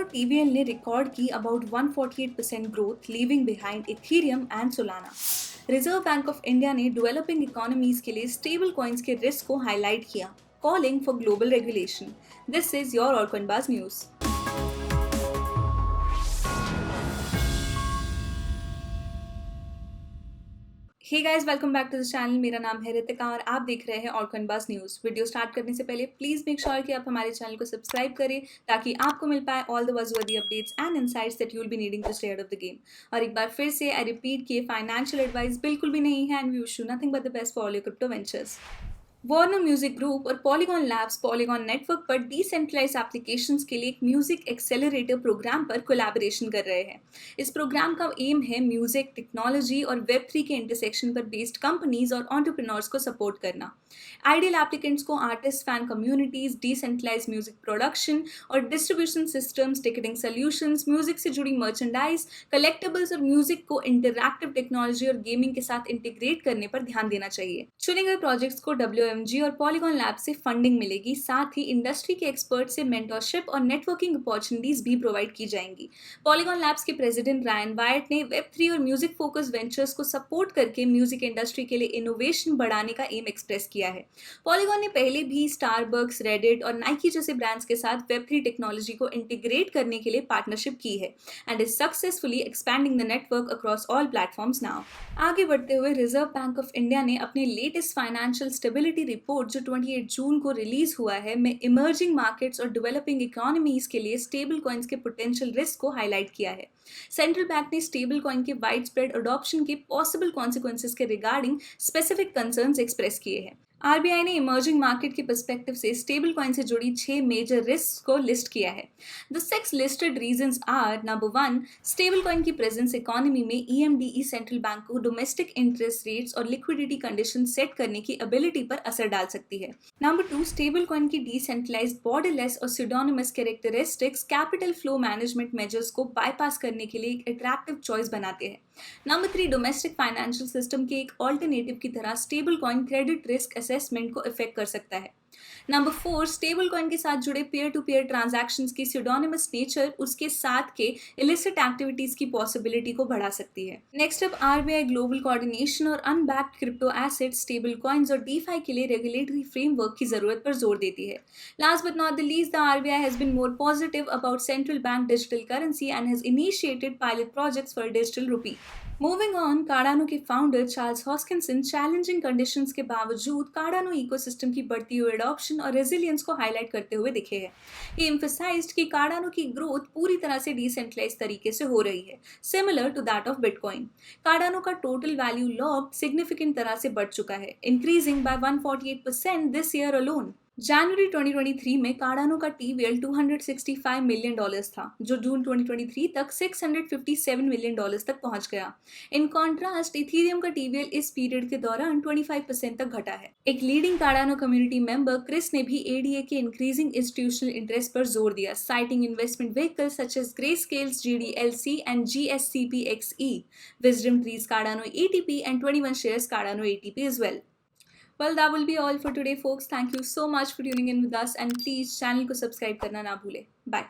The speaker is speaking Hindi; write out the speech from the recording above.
Cardano TVL ने रिकॉर्ड की about 148% growth, leaving behind Ethereum and Solana. Reserve bank of India ने डेवलपिंग इकोनॉमीज के लिए स्टेबल कॉइन्स के रिस्क को हाईलाइट किया, calling for global regulation. This is your all coinbuzz news. Hey guys, welcome back to the channel. मेरा नाम है रितिका और आप देख रहे हैं all coinbuzz news. Video start करने से पहले प्लीज़ मेक श्योर कि आप हमारे चैनल को सब्सक्राइब करें ताकि आपको मिल पाए all the buzzworthy updates and insights that you will be needing to stay out of the game. और एक बार फिर से आई रिपीट कि फाइनेंशियल एडवाइस बिल्कुल भी नहीं है and we wish you nothing but the best for all your crypto ventures. Warner music group और पॉलीगॉन लैब्स पॉलीगॉन नेटवर्क पर डिसेंट्रलाइज एप्लीकेशंस के लिए एक म्यूजिक एक्सेलरेटर प्रोग्राम पर कोलैबोरेशन कर रहे हैं। इस प्रोग्राम का एम है म्यूजिक टेक्नोलॉजी और वेब3 के इंटरसेक्शन पर बेस्ड कंपनीज और एंटरप्रेन्योर्स को सपोर्ट करना। आइडियल एप्लीकेंट्स को artist, fan communities, decentralize music production और distribution systems, ticketing solutions, music से जुड़ी मर्चेंडाइज, कलेक्टेबल्स और म्यूजिक को इंटरैक्टिव टेक्नोलॉजी और गेमिंग के साथ इंटीग्रेट करने पर ध्यान देना चाहिए। चुने गए प्रोजेक्ट्स को WMG और पॉलीगॉन लैब से फंडिंग मिलेगी, साथ ही इंडस्ट्री के एक्सपर्ट से मेंटरशिप और नेटवर्किंग अपॉर्चुनिटीज भी प्रोवाइड की जाएंगी। पॉलीगॉन लैब्स के प्रेसिडेंट रायन वायट ने वेब3 और म्यूजिक फोकस वेंचर्स को सपोर्ट करके म्यूजिक इंडस्ट्री के लिए इनोवेशन बढ़ाने का एम एक्सप्रेस किया है। पॉलीगॉन ने पहले भी स्टारबक्स, रेडिट और नाइकी जैसे ब्रांड्स के साथ वेब3 टेक्नोलॉजी को इंटीग्रेट करने के लिए पार्टनरशिप की है and is successfully expanding the network across all platforms now. आगे बढ़ते हुए रिजर्व बैंक ऑफ इंडिया ने अपने लेटेस्ट फाइनेंशियल स्टेबिलिटी रिपोर्ट जो 28 जून को रिलीज हुआ है में इमर्जिंग मार्केट्स और डेवलपिंग इकोनॉमीज के लिए स्टेबल कॉइन्स के पोटेंशियल रिस्क को हाईलाइट किया है। सेंट्रल बैंक ने स्टेबल कॉइन के वाइड स्प्रेड अडॉप्शन के पॉसिबल कॉन्सिक्वेंसेस के रिगार्डिंग स्पेसिफिक कंसर्न्स एक्सप्रेस किए हैं। आरबीआई ने इमर्जिंग मार्केट के पर्सपेक्टिव से स्टेबल कॉइन से जुड़ी 6 मेजर रिस्क को लिस्ट किया है। The 6 listed reasons are: number 1, stable coin की प्रेजेंस इकोनॉमी में EMDE सेंट्रल बैंक को डोमेस्टिक इंटरेस्ट रेट्स और लिक्विडिटी कंडीशन सेट करने की एबिलिटी पर असर डाल सकती है। नंबर 2, स्टेबल कॉइन की डिसेंट्रलाइज्ड, बॉर्डरलेस और pseudonymous characteristics capital flow management measures को बाईपास करने के लिए एक अट्रैक्टिव चॉइस बनाते हैं। नंबर 3, डोमेस्टिक फाइनेंशियल सिस्टम के एक ऑल्टरनेटिव की तरह stable coin credit risk assessment को इफेक्ट कर सकता है। नंबर 4, स्टेबल कॉइन के साथ जुड़े पीयर टू पीयर ट्रांजैक्शंस की सिडोनिमस नेचर उसके साथ के इलिसिट एक्टिविटीज की पॉसिबिलिटी को बढ़ा सकती है। Next up, RBI global coordination और अनबैक्ड क्रिप्टो एसेट, स्टेबल कॉइन्स और डीफाई के लिए रेगुलेटरी फ्रेमवर्क की जरूरत पर जोर देती है। Last but not the least, the RBI has been more positive about central bank digital currency and has initiated pilot projects for digital rupee. Moving on, Cardano के founder Charles Hoskinson challenging conditions के बावजूद कार्डानो इकोसिस्टम की बढ़ती हुई एडॉप्शन और रेजिलियंस को हाईलाइट करते हुए दिखे हैं। ही एम्फसाइज्ड कि कार्डानो की ग्रोथ पूरी तरह से डिसेंट्रलाइज तरीके से हो रही है, similar to that of bitcoin. Cardano का टोटल वैल्यू लॉक्ड सिग्निफिकेंट तरह से बढ़ चुका है, increasing by 148% this year alone. जनवरी 2023 में कार्डानो का TVL $265 मिलियन था, जो जून 2023 तक $657 मिलियन तक पहुंच गया। इन कॉन्ट्रास्ट, इथेरियम का TVL इस पीरियड के दौरान 25% तक घटा है। एक leading Cardano community member Chris ने भी ADA के इंक्रीजिंग इंस्टीट्यूशनल इंटरेस्ट पर जोर दिया, citing investment vehicles such as Grayscale's GDLC and GSCPXE, Wisdom Tree's Cardano ATP and 21 shares Cardano ATP as well. Well, that will be all for today, folks. Thank you so much for tuning in with us, and please channel को subscribe करना ना भूले. Bye.